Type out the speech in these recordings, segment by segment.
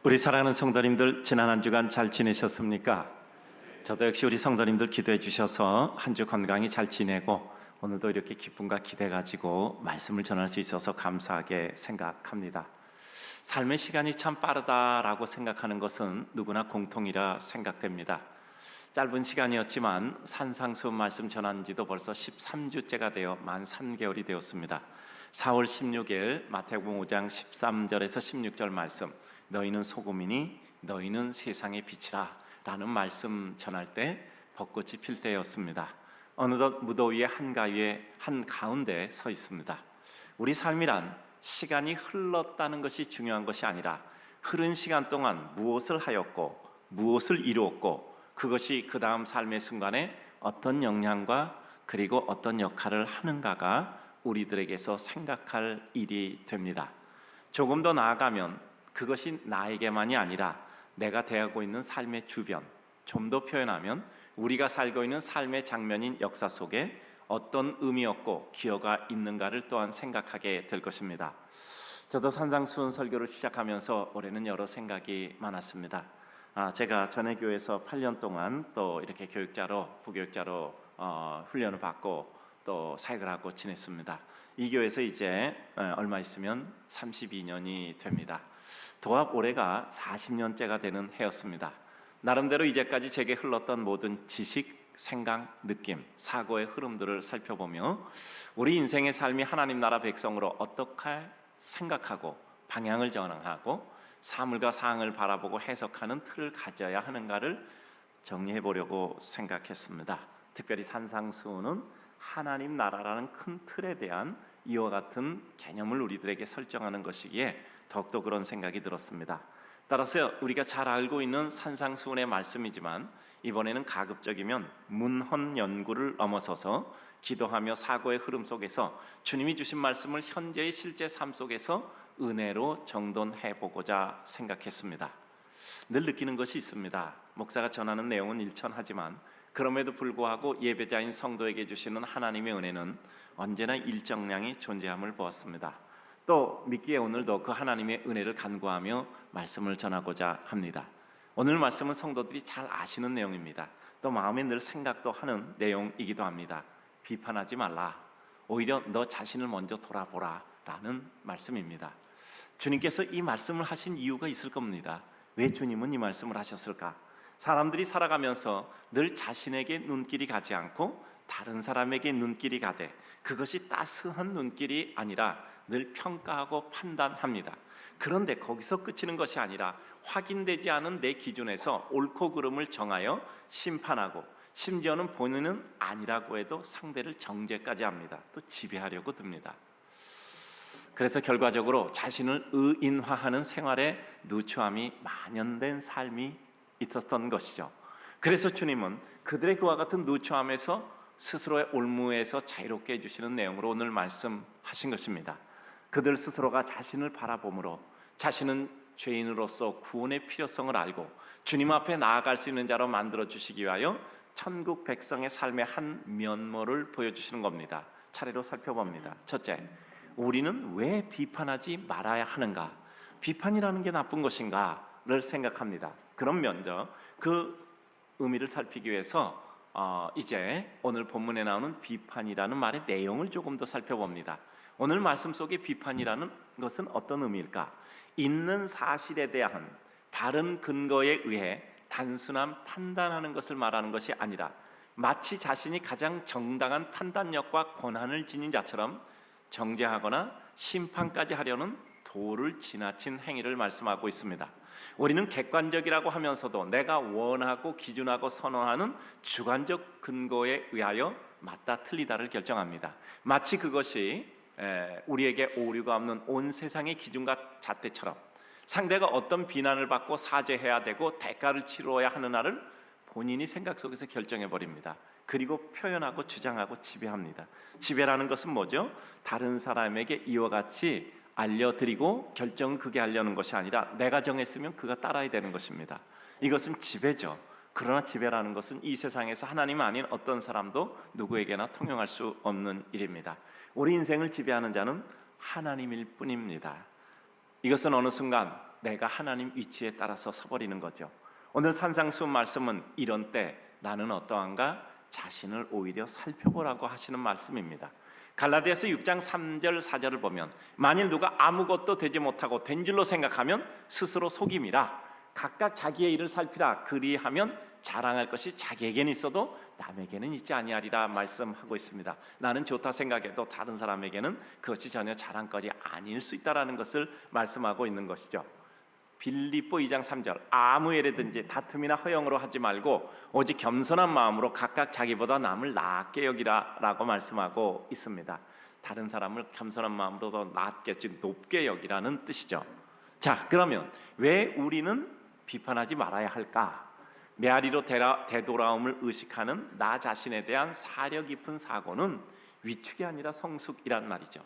우리 사랑하는 성도님들, 지난 한 주간 잘 지내셨습니까? 저도 역시 우리 성도님들 기도해 주셔서 한 주 건강히 잘 지내고 오늘도 이렇게 기쁨과 기대 가지고 말씀을 전할 수 있어서 감사하게 생각합니다. 삶의 시간이 참 빠르다라고 생각하는 것은 누구나 공통이라 생각됩니다. 짧은 시간이었지만 산상수훈 말씀 전한 지도 벌써 13주째가 되어 만 3개월이 되었습니다. 4월 16일 마태복음 5장 13절에서 16절 말씀, 너희는 소금이니 너희는 세상의 빛이라 라는 말씀 전할 때 벚꽃이 필 때였습니다. 어느덧 무더위의 한가운데 서 있습니다. 우리 삶이란 시간이 흘렀다는 것이 중요한 것이 아니라 흐른 시간 동안 무엇을 하였고 무엇을 이루었고 그것이 그 다음 삶의 순간에 어떤 영향과 그리고 어떤 역할을 하는가가 우리들에게서 생각할 일이 됩니다. 조금 더 나아가면 그것이 나에게만이 아니라 내가 대하고 있는 삶의 주변, 좀 더 표현하면 우리가 살고 있는 삶의 장면인 역사 속에 어떤 의미였고 기여가 있는가를 또한 생각하게 될 것입니다. 저도 산상수훈 설교를 시작하면서 올해는 여러 생각이 많았습니다. 제가 전에 교회에서 8년 동안 또 이렇게 부교육자로 훈련을 받고 또 사역을 하고 지냈습니다. 이 교회에서 이제 얼마 있으면 32년이 됩니다. 도합 올해가 40년째가 되는 해였습니다. 나름대로 이제까지 제게 흘렀던 모든 지식, 생각, 느낌, 사고의 흐름들을 살펴보며 우리 인생의 삶이 하나님 나라 백성으로 어떻게 생각하고 방향을 정하고 사물과 사항을 바라보고 해석하는 틀을 가져야 하는가를 정리해 보려고 생각했습니다. 특별히 산상수훈은 하나님 나라라는 큰 틀에 대한 이와 같은 개념을 우리들에게 설정하는 것이기에 더욱더 그런 생각이 들었습니다. 따라서 우리가 잘 알고 있는 산상수훈의 말씀이지만 이번에는 가급적이면 문헌 연구를 넘어서서 기도하며 사고의 흐름 속에서 주님이 주신 말씀을 현재의 실제 삶 속에서 은혜로 정돈해 보고자 생각했습니다. 늘 느끼는 것이 있습니다. 목사가 전하는 내용은 일천하지만 그럼에도 불구하고 예배자인 성도에게 주시는 하나님의 은혜는 언제나 일정량이 존재함을 보았습니다. 또 믿기에 오늘도 그 하나님의 은혜를 간구하며 말씀을 전하고자 합니다. 오늘 말씀은 성도들이 잘 아시는 내용입니다. 또 마음에 늘 생각도 하는 내용이기도 합니다. 비판하지 말라, 오히려 너 자신을 먼저 돌아보라 라는 말씀입니다. 주님께서 이 말씀을 하신 이유가 있을 겁니다. 왜 주님은 이 말씀을 하셨을까? 사람들이 살아가면서 늘 자신에게 눈길이 가지 않고 다른 사람에게 눈길이 가되 그것이 따스한 눈길이 아니라 늘 평가하고 판단합니다. 그런데 거기서 그치는 것이 아니라 확인되지 않은 내 기준에서 옳고 그름을 정하여 심판하고 심지어는 본인은 아니라고 해도 상대를 정죄까지 합니다. 또 지배하려고 듭니다. 그래서 결과적으로 자신을 의인화하는 생활에 누추함이 만연된 삶이 있었던 것이죠. 그래서 주님은 그들의 그와 같은 누추함에서 스스로의 올무에서 자유롭게 해주시는 내용으로 오늘 말씀하신 것입니다. 그들 스스로가 자신을 바라봄으로 자신은 죄인으로서 구원의 필요성을 알고 주님 앞에 나아갈 수 있는 자로 만들어주시기 위하여 천국 백성의 삶의 한 면모를 보여주시는 겁니다. 차례로 살펴봅니다. 첫째, 우리는 왜 비판하지 말아야 하는가? 비판이라는 게 나쁜 것인가를 생각합니다. 그럼 먼저 그 의미를 살피기 위해서 이제 오늘 본문에 나오는 비판이라는 말의 내용을 조금 더 살펴봅니다. 오늘 말씀 속의 비판이라는 것은 어떤 의미일까? 있는 사실에 대한 바른 근거에 의해 단순한 판단하는 것을 말하는 것이 아니라 마치 자신이 가장 정당한 판단력과 권한을 지닌 자처럼 정죄하거나 심판까지 하려는 도를 지나친 행위를 말씀하고 있습니다. 우리는 객관적이라고 하면서도 내가 원하고 기준하고 선호하는 주관적 근거에 의하여 맞다 틀리다를 결정합니다. 마치 그것이 우리에게 오류가 없는 온 세상의 기준과 잣대처럼 상대가 어떤 비난을 받고 사죄해야 되고 대가를 치러야 하느냐를 본인이 생각 속에서 결정해버립니다. 그리고 표현하고 주장하고 지배합니다. 지배라는 것은 뭐죠? 다른 사람에게 이와 같이 알려드리고 결정을 그게 하려는 것이 아니라 내가 정했으면 그가 따라야 되는 것입니다. 이것은 지배죠. 그러나 지배라는 것은 이 세상에서 하나님 아닌 어떤 사람도 누구에게나 통용할 수 없는 일입니다. 우리 인생을 지배하는 자는 하나님일 뿐입니다. 이것은 어느 순간 내가 하나님 위치에 따라서 서버리는 거죠. 오늘 산상수훈 말씀은 이런 때 나는 어떠한가 자신을 오히려 살펴보라고 하시는 말씀입니다. 갈라디아서 6장 3절 4절을 보면 만일 누가 아무것도 되지 못하고 된 줄로 생각하면 스스로 속임이라. 각각 자기의 일을 살피라. 그리하면 자랑할 것이 자기에게는 있어도 남에게는 있지 아니하리라 말씀하고 있습니다. 나는 좋다 생각해도 다른 사람에게는 그것이 전혀 자랑거리 아닐 수 있다라는 것을 말씀하고 있는 것이죠. 빌립보 2장 3절 아무 일에든지 다툼이나 허영으로 하지 말고 오직 겸손한 마음으로 각각 자기보다 남을 낫게 여기라 라고 말씀하고 있습니다. 다른 사람을 겸손한 마음으로 더 낫게, 즉 높게 여기라는 뜻이죠. 자, 그러면 왜 우리는 비판하지 말아야 할까? 메아리로 되돌아옴을 의식하는 나 자신에 대한 사려 깊은 사고는 위축이 아니라 성숙이란 말이죠.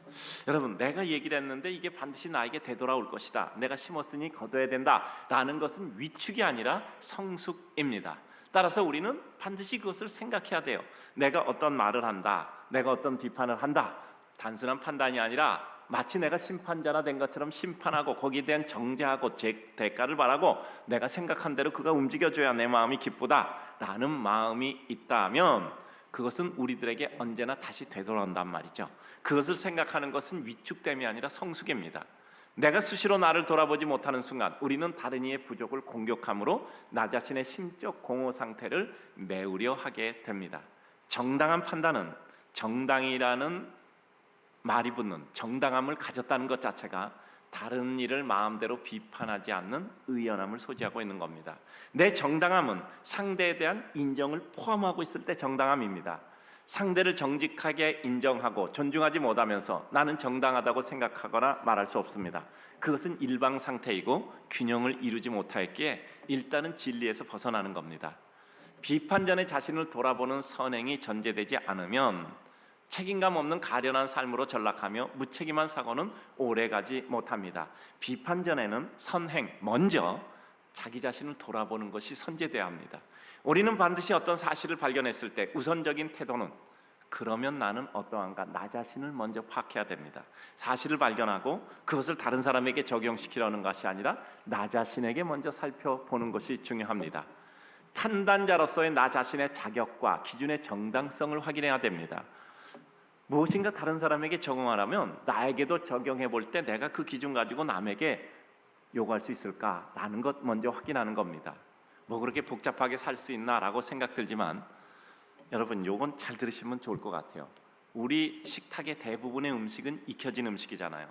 여러분, 내가 얘기를 했는데 이게 반드시 나에게 되돌아올 것이다, 내가 심었으니 거둬야 된다라는 것은 위축이 아니라 성숙입니다. 따라서 우리는 반드시 그것을 생각해야 돼요. 내가 어떤 말을 한다, 내가 어떤 비판을 한다, 단순한 판단이 아니라 마치 내가 심판자나 된 것처럼 심판하고 거기에 대한 정죄하고 대가를 바라고 내가 생각한 대로 그가 움직여줘야 내 마음이 기쁘다라는 마음이 있다면 그것은 우리들에게 언제나 다시 되돌아온단 말이죠. 그것을 생각하는 것은 위축됨이 아니라 성숙입니다. 내가 수시로 나를 돌아보지 못하는 순간 우리는 다른 이의 부족을 공격함으로 나 자신의 심적 공허 상태를 메우려 하게 됩니다. 정당한 판단은 정당이라는 말이 붙는 정당함을 가졌다는 것 자체가 다른 일을 마음대로 비판하지 않는 의연함을 소지하고 있는 겁니다. 내 정당함은 상대에 대한 인정을 포함하고 있을 때 정당함입니다. 상대를 정직하게 인정하고 존중하지 못하면서 나는 정당하다고 생각하거나 말할 수 없습니다. 그것은 일방 상태이고 균형을 이루지 못하였기에 일단은 진리에서 벗어나는 겁니다. 비판 전에 자신을 돌아보는 선행이 전제되지 않으면 책임감 없는 가련한 삶으로 전락하며 무책임한 사고는 오래가지 못합니다. 비판 전에는 선행, 먼저 자기 자신을 돌아보는 것이 선제돼야 합니다. 우리는 반드시 어떤 사실을 발견했을 때 우선적인 태도는 그러면 나는 어떠한가 나 자신을 먼저 파악해야 됩니다. 사실을 발견하고 그것을 다른 사람에게 적용시키려는 것이 아니라 나 자신에게 먼저 살펴보는 것이 중요합니다. 판단자로서의 나 자신의 자격과 기준의 정당성을 확인해야 됩니다. 무엇인가 다른 사람에게 적용하려면 나에게도 적용해 볼 때 내가 그 기준 가지고 남에게 요구할 수 있을까라는 것 먼저 확인하는 겁니다. 뭐 그렇게 복잡하게 살 수 있나라고 생각 들지만 여러분, 요건 잘 들으시면 좋을 것 같아요. 우리 식탁의 대부분의 음식은 익혀진 음식이잖아요.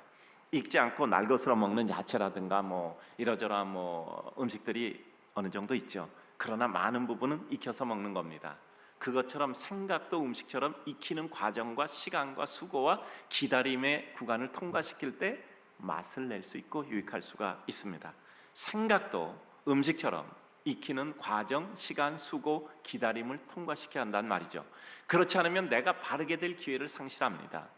익지 않고 날것으로 먹는 야채라든가 뭐 이러저러한 뭐 음식들이 어느 정도 있죠. 그러나 많은 부분은 익혀서 먹는 겁니다. 그것처럼 생각도 음식처럼 익히는 과정과 시간과 수고와 기다림의 구간을 통과시킬 때 맛을 낼 수 있고 유익할 수가 있습니다. 생각도 음식처럼 익히는 과정, 시간, 수고, 기다림을 통과시켜야 한다는 말이죠. 그렇지 않으면 내가 바르게 될 기회를 상실합니다.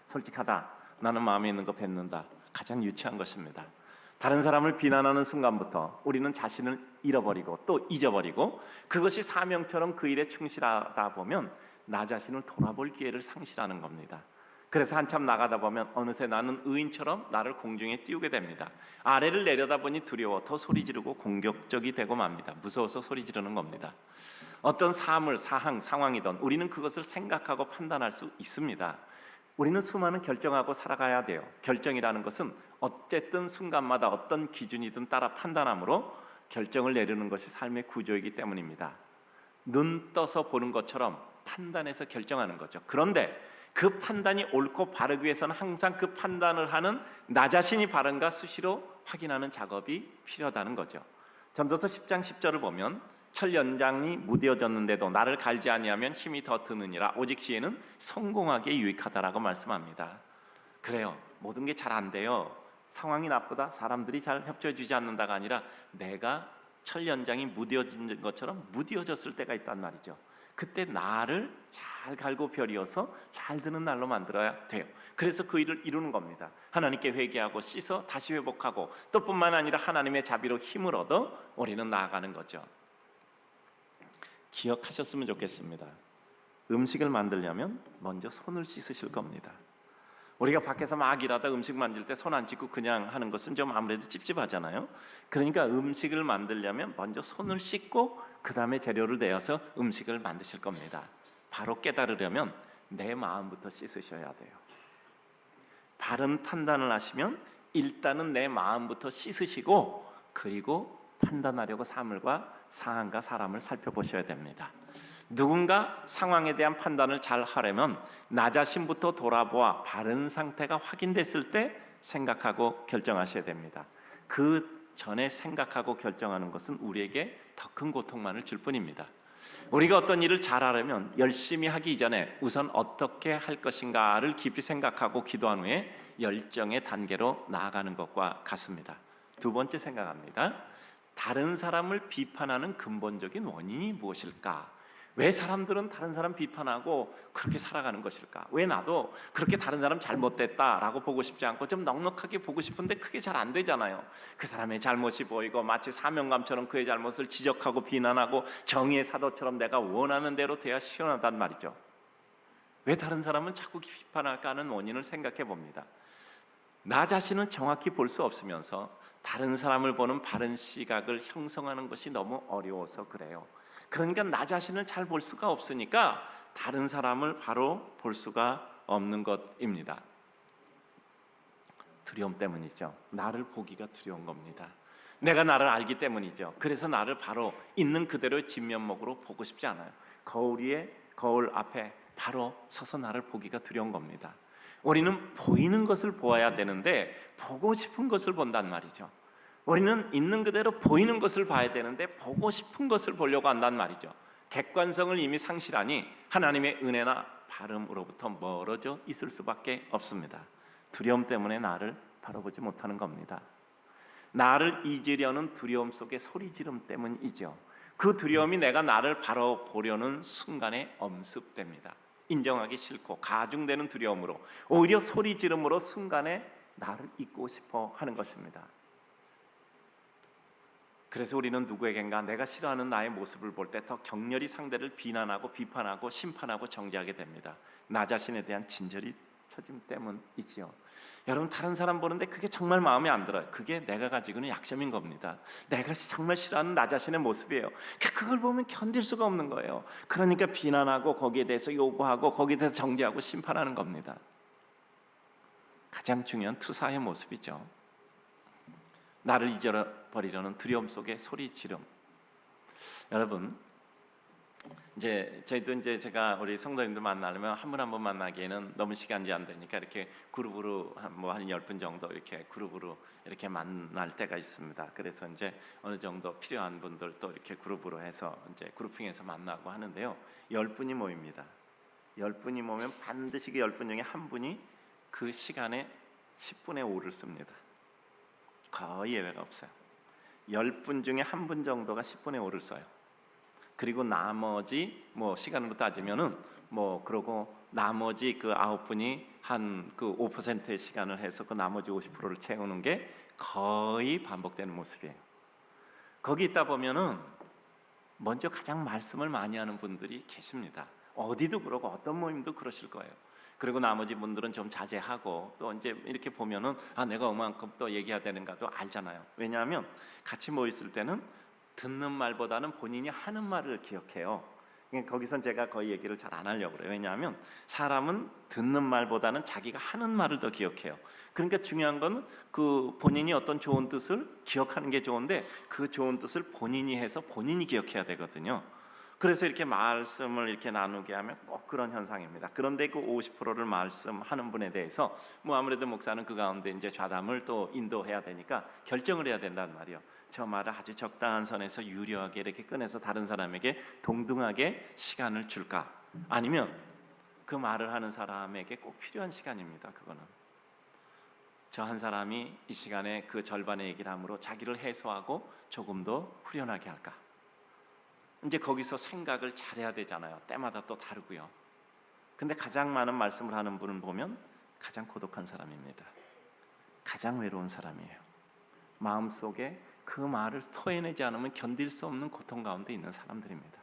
솔직하다, 나는 마음에 있는 거 뱉는다, 가장 유치한 것입니다. 다른 사람을 비난하는 순간부터 우리는 자신을 잃어버리고 또 잊어버리고 그것이 사명처럼 그 일에 충실하다 보면 나 자신을 돌아볼 기회를 상실하는 겁니다. 그래서 한참 나가다 보면 어느새 나는 의인처럼 나를 공중에 띄우게 됩니다. 아래를 내려다보니 두려워 더 소리 지르고 공격적이 되고 맙니다. 무서워서 소리 지르는 겁니다. 어떤 사물, 사항, 상황이든 우리는 그것을 생각하고 판단할 수 있습니다. 우리는 수많은 결정하고 살아가야 돼요. 결정이라는 것은 어쨌든 순간마다 어떤 기준이든 따라 판단함으로 결정을 내리는 것이 삶의 구조이기 때문입니다. 눈 떠서 보는 것처럼 판단해서 결정하는 거죠. 그런데 그 판단이 옳고 바르기 위해서는 항상 그 판단을 하는 나 자신이 바른가 수시로 확인하는 작업이 필요하다는 거죠. 전도서 10장 10절을 보면 철 연장이 무뎌졌는데도 나를 갈지 아니하면 힘이 더 드느니라. 오직 지혜는 성공하기에 유익하다라고 말씀합니다. 그래요. 모든 게 잘 안 돼요. 상황이 나쁘다, 사람들이 잘 협조해 주지 않는다가 아니라 내가 철 연장이 무뎌진 것처럼 무뎌졌을 때가 있단 말이죠. 그때 나를 잘 갈고 벼리어서 잘 드는 날로 만들어야 돼요. 그래서 그 일을 이루는 겁니다. 하나님께 회개하고 씻어 다시 회복하고 또 뿐만 아니라 하나님의 자비로 힘을 얻어 우리는 나아가는 거죠. 기억하셨으면 좋겠습니다. 음식을 만들려면 먼저 손을 씻으실 겁니다. 우리가 밖에서 막 일하다 음식 만질 때 손 안 씻고 그냥 하는 것은 좀 아무래도 찝찝하잖아요. 그러니까 음식을 만들려면 먼저 손을 씻고 그 다음에 재료를 내어서 음식을 만드실 겁니다. 바로 깨달으려면 내 마음부터 씻으셔야 돼요. 바른 판단을 하시면 일단은 내 마음부터 씻으시고 그리고 판단하려고 상황과 사람을 살펴보셔야 됩니다. 누군가 상황에 대한 판단을 잘 하려면 나 자신부터 돌아보아 바른 상태가 확인됐을 때 생각하고 결정하셔야 됩니다. 그 전에 생각하고 결정하는 것은 우리에게 더 큰 고통만을 줄 뿐입니다. 우리가 어떤 일을 잘하려면 열심히 하기 이전에 우선 어떻게 할 것인가를 깊이 생각하고 기도한 후에 열정의 단계로 나아가는 것과 같습니다. 두 번째 생각합니다. 다른 사람을 비판하는 근본적인 원인이 무엇일까? 왜 사람들은 다른 사람 비판하고 그렇게 살아가는 것일까? 왜 나도 그렇게 다른 사람 잘못됐다라고 보고 싶지 않고 좀 넉넉하게 보고 싶은데 그게 잘 안 되잖아요. 그 사람의 잘못이 보이고 마치 사명감처럼 그의 잘못을 지적하고 비난하고 정의의 사도처럼 내가 원하는 대로 돼야 시원하단 말이죠. 왜 다른 사람은 자꾸 비판할까 하는 원인을 생각해 봅니다. 나 자신은 정확히 볼 수 없으면서 다른 사람을 보는 바른 시각을 형성하는 것이 너무 어려워서 그래요. 그러니까 나 자신을 잘 볼 수가 없으니까 다른 사람을 바로 볼 수가 없는 것입니다. 두려움 때문이죠. 나를 보기가 두려운 겁니다. 내가 나를 알기 때문이죠. 그래서 나를 바로 있는 그대로의 진면목으로 보고 싶지 않아요. 거울 앞에 바로 서서 나를 보기가 두려운 겁니다. 우리는 보이는 것을 보아야 되는데 보고 싶은 것을 본단 말이죠. 우리는 있는 그대로 보이는 것을 봐야 되는데 보고 싶은 것을 보려고 한단 말이죠. 객관성을 이미 상실하니 하나님의 은혜나 바름으로부터 멀어져 있을 수밖에 없습니다. 두려움 때문에 나를 바라보지 못하는 겁니다. 나를 잊으려는 두려움 속의 소리 지름 때문이죠. 그 두려움이 내가 나를 바라보려는 순간에 엄습됩니다. 인정하기 싫고 가중되는 두려움으로 오히려 소리 지름으로 순간에 나를 잊고 싶어 하는 것입니다. 그래서 우리는 누구에겐가 내가 싫어하는 나의 모습을 볼 때 더 격렬히 상대를 비난하고 비판하고 심판하고 정죄하게 됩니다. 나 자신에 대한 진절이 처짐 때문이지요. 여러분, 다른 사람 보는데 그게 정말 마음에 안 들어요. 그게 내가 가지고 있는 약점인 겁니다. 내가 정말 싫어하는 나 자신의 모습이에요. 그걸 보면 견딜 수가 없는 거예요. 그러니까 비난하고 거기에 대해서 요구하고 거기에 대해서 정죄하고 심판하는 겁니다. 가장 중요한 투사의 모습이죠. 나를 잊어버리려는 두려움 속의 소리 지름. 여러분, 저희도 제가 우리 성도님들 만나려면 한 분 한 분 만나기에는 너무 시간이 안 되니까 이렇게 그룹으로 한 10분 정도 이렇게 그룹으로 이렇게 만날 때가 있습니다. 그래서 어느 정도 필요한 분들 또 이렇게 그룹으로 해서 그룹핑해서 만나고 하는데요. 10분이 모입니다. 10분이 모이면 반드시 그 10분 중에 한 분이 그 시간에 10분의 5를 씁니다. 거의 예외가 없어요. 10분 중에 한 분 정도가 10분의 5를 써요. 그리고 나머지 시간으로 따지면은 그러고 나머지 그 9분이 한 그 5%의 시간을 해서 그 나머지 50%를 채우는 게 거의 반복되는 모습이에요. 거기 있다 보면은 먼저 가장 말씀을 많이 하는 분들이 계십니다. 어디도 그러고 어떤 모임도 그러실 거예요. 그리고 나머지 분들은 좀 자제하고 또 이렇게 보면은 내가 얼마만큼 또 얘기해야 되는가도 알잖아요. 왜냐하면 같이 모여 있을 때는 듣는 말보다는 본인이 하는 말을 기억해요. 거기선 제가 거의 얘기를 잘 안 하려고 그래요. 왜냐하면 사람은 듣는 말보다는 자기가 하는 말을 더 기억해요. 그러니까 중요한 건 그 본인이 어떤 좋은 뜻을 기억하는 게 좋은데 그 좋은 뜻을 본인이 해서 본인이 기억해야 되거든요. 그래서 이렇게 말씀을 이렇게 나누게 하면 꼭 그런 현상입니다. 그런데 그 50%를 말씀하는 분에 대해서 아무래도 목사는 그 가운데 좌담을 또 인도해야 되니까 결정을 해야 된단 말이에요. 저 말을 아주 적당한 선에서 유려하게 이렇게 꺼내서 다른 사람에게 동등하게 시간을 줄까? 아니면 그 말을 하는 사람에게 꼭 필요한 시간입니다. 그거는 저 한 사람이 이 시간에 그 절반의 얘기를 함으로 자기를 해소하고 조금 더 후련하게 할까? 거기서 생각을 잘해야 되잖아요. 때마다 또 다르고요. 근데 가장 많은 말씀을 하는 분을 보면 가장 고독한 사람입니다. 가장 외로운 사람이에요. 마음속에 그 말을 토해내지 않으면 견딜 수 없는 고통 가운데 있는 사람들입니다.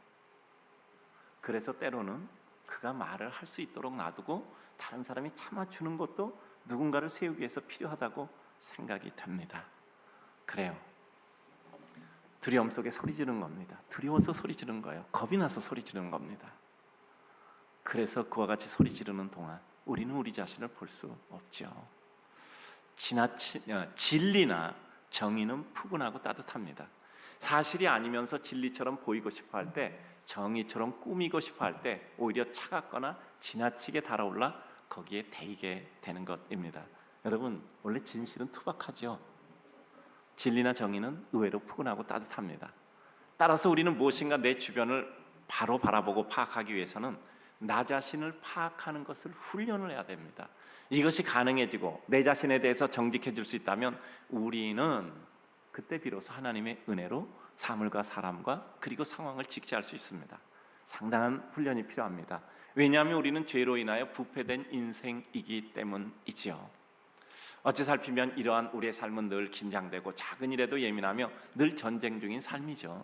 그래서 때로는 그가 말을 할 수 있도록 놔두고 다른 사람이 참아주는 것도 누군가를 세우기 위해서 필요하다고 생각이 됩니다. 그래요. 두려움 속에 소리 지르는 겁니다. 두려워서 소리 지르는 거예요. 겁이 나서 소리 지르는 겁니다. 그래서 그와 같이 소리 지르는 동안 우리는 우리 자신을 볼 수 없죠. 진리나 정의는 푸근하고 따뜻합니다. 사실이 아니면서 진리처럼 보이고 싶어 할 때, 정의처럼 꾸미고 싶어 할 때 오히려 차갑거나 지나치게 달아올라 거기에 데이게 되는 것입니다. 여러분, 원래 진실은 투박하죠. 진리나 정의는 의외로 푸근하고 따뜻합니다. 따라서 우리는 무엇인가 내 주변을 바로 바라보고 파악하기 위해서는 나 자신을 파악하는 것을 훈련을 해야 됩니다. 이것이 가능해지고 내 자신에 대해서 정직해질 수 있다면 우리는 그때 비로소 하나님의 은혜로 사물과 사람과 그리고 상황을 직시할 수 있습니다. 상당한 훈련이 필요합니다. 왜냐하면 우리는 죄로 인하여 부패된 인생이기 때문이지요. 어찌 살피면 이러한 우리의 삶은 늘 긴장되고 작은 일에도 예민하며 늘 전쟁 중인 삶이죠.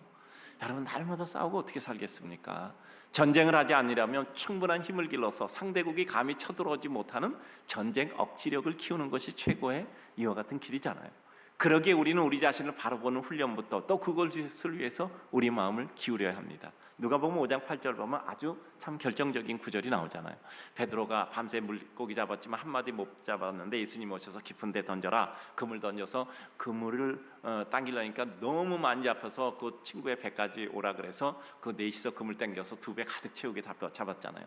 여러분, 날마다 싸우고 어떻게 살겠습니까? 전쟁을 하지 않으려면 충분한 힘을 길러서 상대국이 감히 쳐들어오지 못하는 전쟁 억지력을 키우는 것이 최고의 이와 같은 길이잖아요. 그러기에 우리는 우리 자신을 바라보는 훈련부터 또 그것을 위해서 우리 마음을 기울여야 합니다. 누가복음 5장 8절 보면 아주 참 결정적인 구절이 나오잖아요. 베드로가 밤새 물고기 잡았지만 한 마디 못 잡았는데 예수님 오셔서 깊은 데 던져라. 그물 던져서 그물을 당기려니까 너무 많이 잡혀서 그 친구의 배까지 오라 그래서 그 넷이서 그물 당겨서 2배 가득 채우게 잡았잖아요.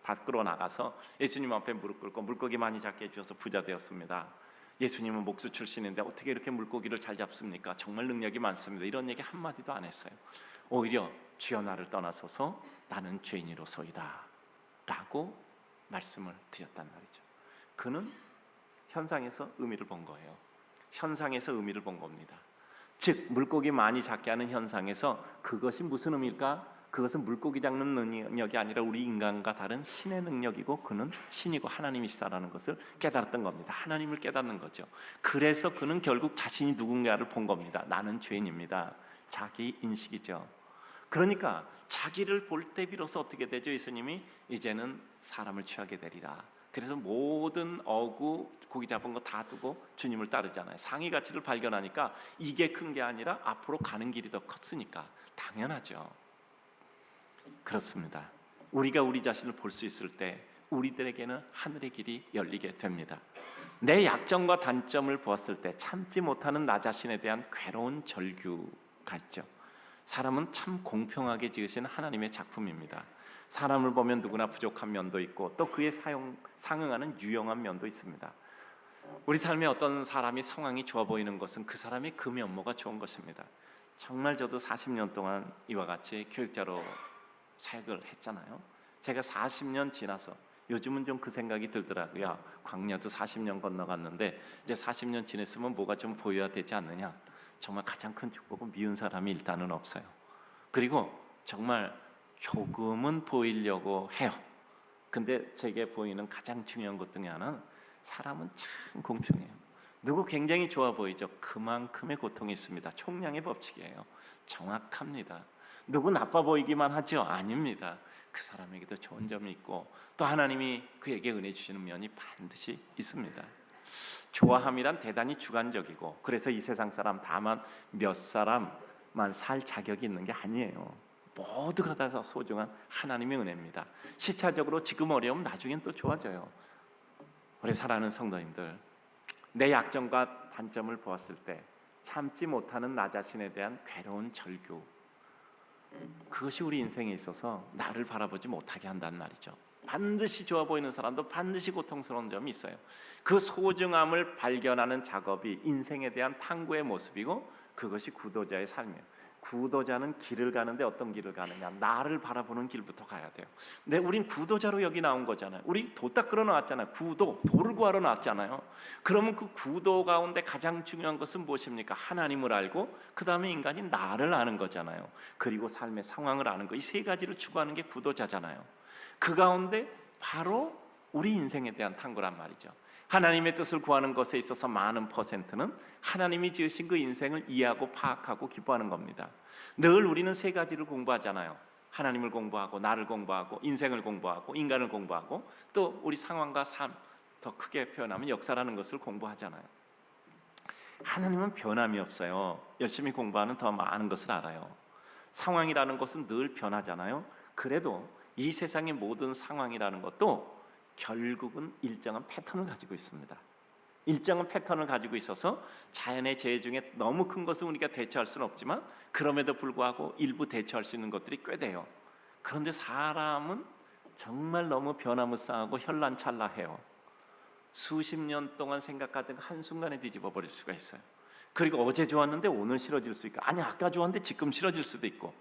밖으로 나가서 예수님 앞에 무릎 꿇고 물고기 많이 잡게 해주셔서 부자 되었습니다. 예수님은 목수 출신인데 어떻게 이렇게 물고기를 잘 잡습니까? 정말 능력이 많습니다. 이런 얘기 한마디도 안 했어요. 오히려 주여 나를 떠나소서 나는 죄인이로소이다 라고 말씀을 드렸단 말이죠. 그는 현상에서 의미를 본 거예요. 현상에서 의미를 본 겁니다. 즉 물고기 많이 잡게 하는 현상에서 그것이 무슨 의미일까? 그것은 물고기 잡는 능력이 아니라 우리 인간과 다른 신의 능력이고 그는 신이고 하나님이시다라는 것을 깨달았던 겁니다. 하나님을 깨닫는 거죠. 그래서 그는 결국 자신이 누군가를 본 겁니다. 나는 죄인입니다. 자기 인식이죠. 그러니까 자기를 볼 때 비로소 어떻게 되죠? 예수님이 이제는 사람을 취하게 되리라. 그래서 모든 어구 고기 잡은 거 다 두고 주님을 따르잖아요. 상위 가치를 발견하니까 이게 큰 게 아니라 앞으로 가는 길이 더 컸으니까 당연하죠. 그렇습니다. 우리가 우리 자신을 볼 수 있을 때 우리들에게는 하늘의 길이 열리게 됩니다. 내 약점과 단점을 보았을 때 참지 못하는 나 자신에 대한 괴로운 절규가 있죠. 사람은 참 공평하게 지으신 하나님의 작품입니다. 사람을 보면 누구나 부족한 면도 있고 또 그에 상응하는 유용한 면도 있습니다. 우리 삶에 어떤 사람이 상황이 좋아 보이는 것은 그 사람의 그 면모가 좋은 것입니다. 정말 저도 40년 동안 이와 같이 교육자로 사역을 했잖아요. 제가 40년 지나서 요즘은 좀 그 생각이 들더라고요. 광야도 40년 건너갔는데 이제 40년 지냈으면 뭐가 좀 보여야 되지 않느냐. 정말 가장 큰 축복은 미운 사람이 일단은 없어요. 그리고 정말 조금은 보이려고 해요. 근데 제게 보이는 가장 중요한 것 중에 하나는 사람은 참 공평해요. 누구 굉장히 좋아 보이죠? 그만큼의 고통이 있습니다. 총량의 법칙이에요. 정확합니다. 누구 나빠 보이기만 하죠? 아닙니다. 그 사람에게도 좋은 점이 있고 또 하나님이 그에게 은혜 주시는 면이 반드시 있습니다. 좋아함이란 대단히 주관적이고 그래서 이 세상 사람 다만 몇 사람만 살 자격이 있는 게 아니에요. 모두가 다 소중한 하나님의 은혜입니다. 시차적으로 지금 어려움 나중엔 또 좋아져요. 우리 사랑하는 성도님들, 내 약점과 단점을 보았을 때 참지 못하는 나 자신에 대한 괴로운 절규, 그것이 우리 인생에 있어서 나를 바라보지 못하게 한단 말이죠. 반드시 좋아 보이는 사람도 반드시 고통스러운 점이 있어요. 그 소중함을 발견하는 작업이 인생에 대한 탐구의 모습이고 그것이 구도자의 삶이에요. 구도자는 길을 가는데 어떤 길을 가느냐? 나를 바라보는 길부터 가야 돼요. 근데 우린 구도자로 여기 나온 거잖아요. 우리 도 닦으러 나왔잖아요. 도를 구하러 나왔잖아요. 그러면 그 구도 가운데 가장 중요한 것은 무엇입니까? 하나님을 알고 그 다음에 인간이 나를 아는 거잖아요. 그리고 삶의 상황을 아는 거. 이 세 가지를 추구하는 게 구도자잖아요. 그 가운데 바로 우리 인생에 대한 탐구란 말이죠. 하나님의 뜻을 구하는 것에 있어서 많은 퍼센트는 하나님이 지으신 그 인생을 이해하고 파악하고 기뻐하는 겁니다. 늘 우리는 세 가지를 공부하잖아요. 하나님을 공부하고 나를 공부하고 인생을 공부하고 인간을 공부하고 또 우리 상황과 삶, 더 크게 표현하면 역사라는 것을 공부하잖아요. 하나님은 변함이 없어요. 열심히 공부하는 더 많은 것을 알아요. 상황이라는 것은 늘 변하잖아요. 그래도 이 세상의 모든 상황이라는 것도 결국은 일정한 패턴을 가지고 있습니다. 일정한 패턴을 가지고 있어서 자연의 재해 중에 너무 큰 것은 우리가 대처할 수는 없지만 그럼에도 불구하고 일부 대처할 수 있는 것들이 꽤 돼요. 그런데 사람은 정말 너무 변화무쌍하고 현란찰나해요. 수십 년 동안 생각하던 한순간에 뒤집어 버릴 수가 있어요. 그리고 어제 좋았는데 오늘 싫어질 수 있고, 아니 아까 좋았는데 지금 싫어질 수도 있고,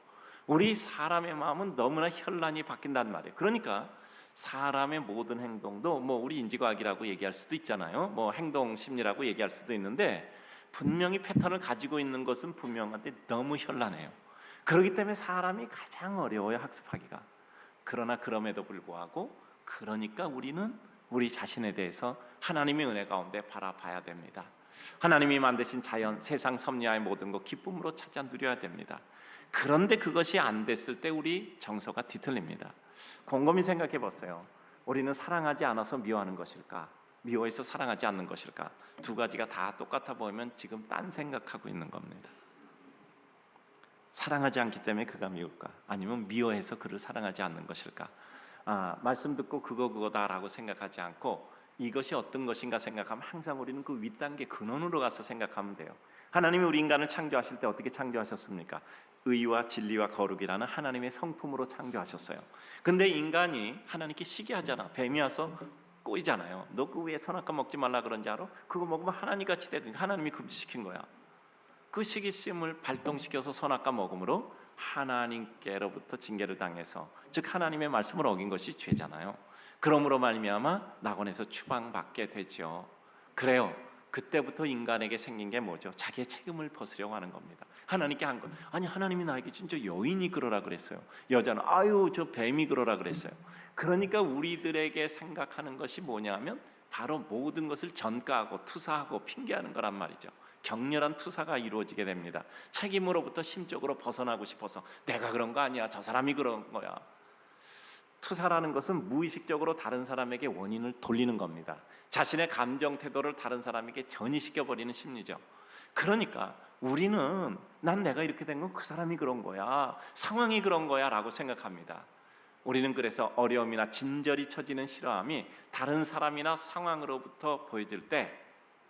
우리 사람의 마음은 너무나 현란히 바뀐단 말이에요. 그러니까 사람의 모든 행동도 뭐 우리 인지과학이라고 얘기할 수도 있잖아요. 뭐 행동심리라고 얘기할 수도 있는데 분명히 패턴을 가지고 있는 것은 분명한데 너무 현란해요. 그렇기 때문에 사람이 가장 어려워요, 학습하기가. 그러나 그럼에도 불구하고 그러니까 우리는 우리 자신에 대해서 하나님의 은혜 가운데 바라봐야 됩니다. 하나님이 만드신 자연, 세상 섭리하의 모든 것 기쁨으로 찾아 누려야 됩니다. 그런데 그것이 안 됐을 때 우리 정서가 뒤틀립니다. 곰곰이 생각해 보세요. 우리는 사랑하지 않아서 미워하는 것일까? 미워해서 사랑하지 않는 것일까? 두 가지가 다 똑같아 보이면 지금 딴 생각하고 있는 겁니다. 사랑하지 않기 때문에 그가 미울까? 아니면 미워해서 그를 사랑하지 않는 것일까? 말씀 듣고 그거다라고 생각하지 않고 이것이 어떤 것인가 생각하면 항상 우리는 그 윗단계 근원으로 가서 생각하면 돼요. 하나님이 우리 인간을 창조하실 때 어떻게 창조하셨습니까? 의와 진리와 거룩이라는 하나님의 성품으로 창조하셨어요. 근데 인간이 하나님께 시기하잖아. 뱀이 와서 꼬이잖아요. 너 그 위에 선악과 먹지 말라 그런지 알아? 그거 먹으면 하나님같이 되든지. 하나님이 금지시킨 거야. 그 시기심을 발동시켜서 선악과 먹음으로 하나님께로부터 징계를 당해서, 즉 하나님의 말씀을 어긴 것이 죄잖아요. 그러므로 말미암아 낙원에서 추방받게 되죠. 그래요. 그때부터 인간에게 생긴 게 뭐죠? 자기의 책임을 벗으려고 하는 겁니다. 하나님께 한 것. 아니 하나님이 나에게 진짜 여인이 그러라 그랬어요. 여자는 아유 저 뱀이 그러라 그랬어요. 그러니까 우리들에게 생각하는 것이 뭐냐면 바로 모든 것을 전가하고 투사하고 핑계하는 거란 말이죠. 격렬한 투사가 이루어지게 됩니다. 책임으로부터 심적으로 벗어나고 싶어서 내가 그런 거 아니야, 저 사람이 그런 거야. 투사라는 것은 무의식적으로 다른 사람에게 원인을 돌리는 겁니다. 자신의 감정 태도를 다른 사람에게 전이시켜버리는 심리죠. 그러니까 우리는 난 내가 이렇게 된 건 그 사람이 그런 거야, 상황이 그런 거야 라고 생각합니다. 우리는 그래서 어려움이나 진절이 처지는 싫어함이 다른 사람이나 상황으로부터 보여질 때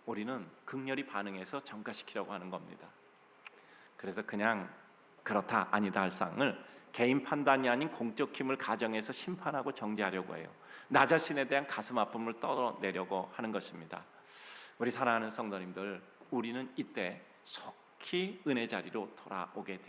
우리는 극렬히 반응해서 전가시키려고 하는 겁니다. 그래서 그냥 그렇다 아니다 할 사항을 개인 판단이 아닌 공적 힘을 가정해서 심판하고 정죄하려고 해요. 나 자신에 대한 가슴 아픔을 떨어내려고 하는 것입니다. 우리 사랑하는 성도님들, 우리는 이때 속히 은혜 자리로 돌아오게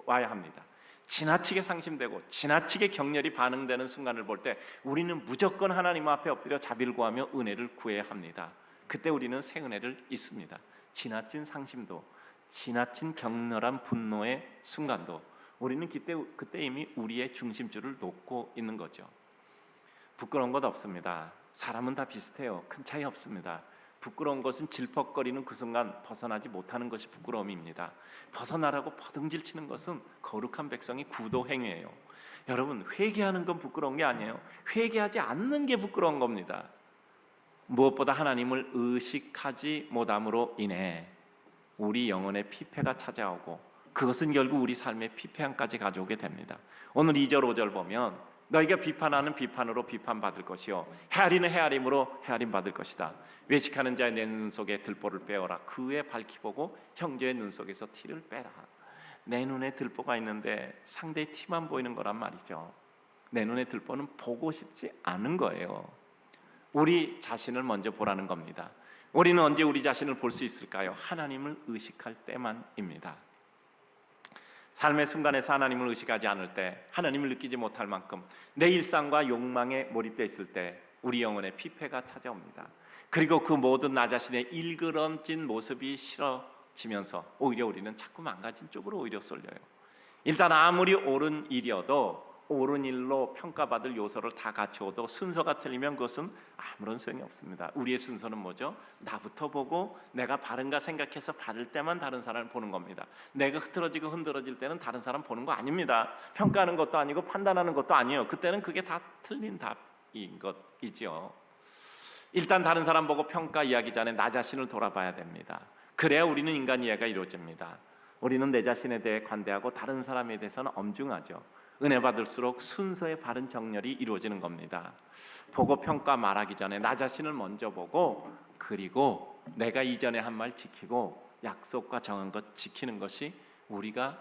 와야 합니다. 지나치게 상심되고 지나치게 격렬히 반응되는 순간을 볼 때 우리는 무조건 하나님 앞에 엎드려 자비를 구하며 은혜를 구해야 합니다. 그때 우리는 새 은혜를 잊습니다. 지나친 상심도, 지나친 격렬한 분노의 순간도 우리는 그때 이미 우리의 중심줄을 놓고 있는 거죠. 부끄러운 것 없습니다. 사람은 다 비슷해요. 큰 차이 없습니다. 부끄러운 것은 질퍽거리는 그 순간 벗어나지 못하는 것이 부끄러움입니다. 벗어나라고 버둥질 치는 것은 거룩한 백성의 구도 행위예요. 여러분, 회개하는 건 부끄러운 게 아니에요. 회개하지 않는 게 부끄러운 겁니다. 무엇보다 하나님을 의식하지 못함으로 인해 우리 영혼의 피폐가 찾아오고 그것은 결국 우리 삶의 피폐함까지 가져오게 됩니다. 오늘 2절 5절 보면 너희가 비판하는 비판으로 비판받을 것이요 헤아리는 헤아림으로 헤아림받을 것이다. 외식하는 자의 내 눈 속에 들보를 빼어라. 그 후에 밝히 보고 형제의 눈 속에서 티를 빼라. 내 눈에 들보가 있는데 상대의 티만 보이는 거란 말이죠. 내 눈에 들보는 보고 싶지 않은 거예요. 우리 자신을 먼저 보라는 겁니다. 우리는 언제 우리 자신을 볼 수 있을까요? 하나님을 의식할 때만입니다. 삶의 순간에서 하나님을 의식하지 않을 때, 하나님을 느끼지 못할 만큼 내 일상과 욕망에 몰입되어 있을 때 우리 영혼의 피폐가 찾아옵니다. 그리고 그 모든 나 자신의 일그러진 모습이 싫어지면서 오히려 우리는 자꾸 망가진 쪽으로 오히려 쏠려요. 일단 아무리 옳은 일이어도 옳은 일로 평가받을 요소를 다 갖추어도 순서가 틀리면 그것은 아무런 소용이 없습니다. 우리의 순서는 뭐죠? 나부터 보고 내가 바른가 생각해서 바를 때만 다른 사람을 보는 겁니다. 내가 흐트러지고 흔들어질 때는 다른 사람 보는 거 아닙니다. 평가하는 것도 아니고 판단하는 것도 아니에요. 그때는 그게 다 틀린 답인 것이죠. 일단 다른 사람 보고 평가 이야기 전에 나 자신을 돌아봐야 됩니다. 그래야 우리는 인간 이해가 이루어집니다. 우리는 내 자신에 대해 관대하고 다른 사람에 대해서는 엄중하죠. 은혜 받을수록 순서의 바른 정렬이 이루어지는 겁니다. 보고 평가 말하기 전에 나 자신을 먼저 보고, 그리고 내가 이전에 한 말 지키고 약속과 정한 것 지키는 것이 우리가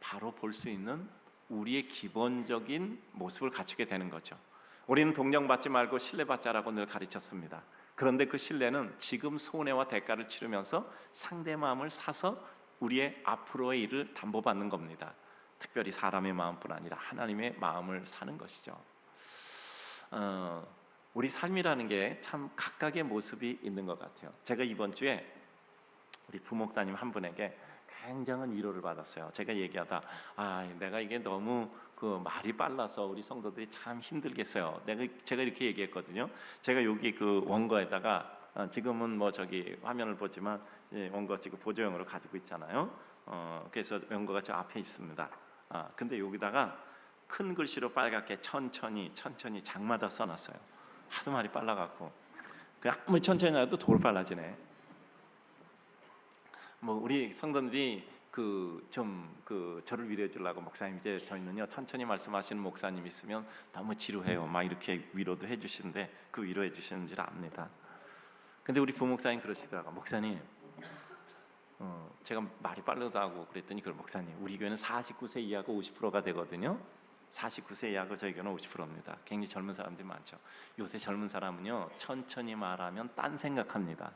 바로 볼 수 있는 우리의 기본적인 모습을 갖추게 되는 거죠. 우리는 동정받지 말고 신뢰받자라고 늘 가르쳤습니다. 그런데 그 신뢰는 지금 손해와 대가를 치르면서 상대 마음을 사서 우리의 앞으로의 일을 담보받는 겁니다. 특별히 사람의 마음뿐 아니라 하나님의 마음을 사는 것이죠. 우리 삶이라는 게 참 각각의 모습이 있는 것 같아요. 제가 이번 주에 우리 부목사님 한 분에게 굉장한 위로를 받았어요. 제가 얘기하다 내가 이게 너무 그 말이 빨라서 우리 성도들이 참 힘들겠어요. 제가 이렇게 얘기했거든요. 제가 여기 그 원고에다가 지금은 뭐 저기 화면을 보지만 원고 지금 보조용으로 가지고 있잖아요. 그래서 원고가 저 앞에 있습니다. 근데 여기다가 큰 글씨로 빨갛게 천천히 장마다 써놨어요. 하도 말이 빨라갖고 아무리 천천히 해도 돌 빨라지네. 뭐 우리 성도들이 저를 위로해 주려고, 목사님 이제 저희는요 천천히 말씀하시는 목사님 있으면 너무 지루해요 막 이렇게 위로도 해주시는데 그 위로해 주시는 줄 압니다. 근데 우리 부목사님 그러시더라고요. 목사님 제가 말이 빠르다고 그랬더니 목사님 우리 교회는 49세 이하가 50%가 되거든요. 49세 이하고 저희 교회는 50%입니다. 굉장히 젊은 사람들이 많죠. 요새 젊은 사람은요 천천히 말하면 딴 생각합니다.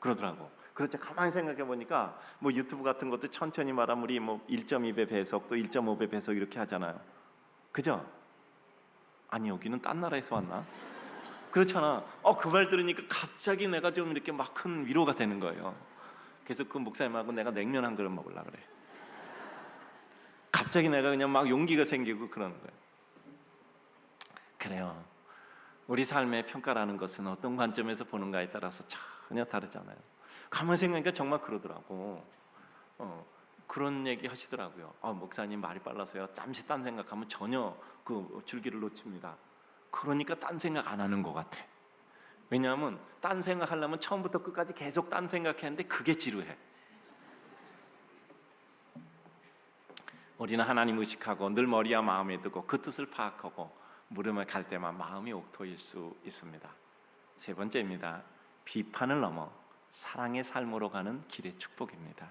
그러더라고. 그렇죠. 가만히 생각해 보니까 뭐 유튜브 같은 것도 천천히 말하면 우리 뭐 1.2배 배속 또 1.5배 배속 이렇게 하잖아요. 그죠? 아니 여기는 딴 나라에서 왔나? 그렇잖아. 그 말 들으니까 갑자기 내가 좀 이렇게 막 큰 위로가 되는 거예요. 그래서 그 목사님하고 내가 냉면 한 그릇 먹으려고 그래. 갑자기 내가 그냥 막 용기가 생기고 그러는 거예요. 그래요. 우리 삶의 평가라는 것은 어떤 관점에서 보는가에 따라서 전혀 다르잖아요. 가만히 생각하니까 정말 그러더라고. 그런 얘기 하시더라고요. 목사님 말이 빨라서요 잠시 딴 생각하면 전혀 그 줄기를 놓칩니다. 그러니까 딴 생각 안 하는 것 같아. 왜냐하면 딴 생각하려면 처음부터 끝까지 계속 딴 생각했는데 그게 지루해. 우리는 하나님 의식하고 늘 머리와 마음에 두고 그 뜻을 파악하고 물음에 갈 때만 마음이 옥토일 수 있습니다. 세 번째입니다. 비판을 넘어 사랑의 삶으로 가는 길의 축복입니다.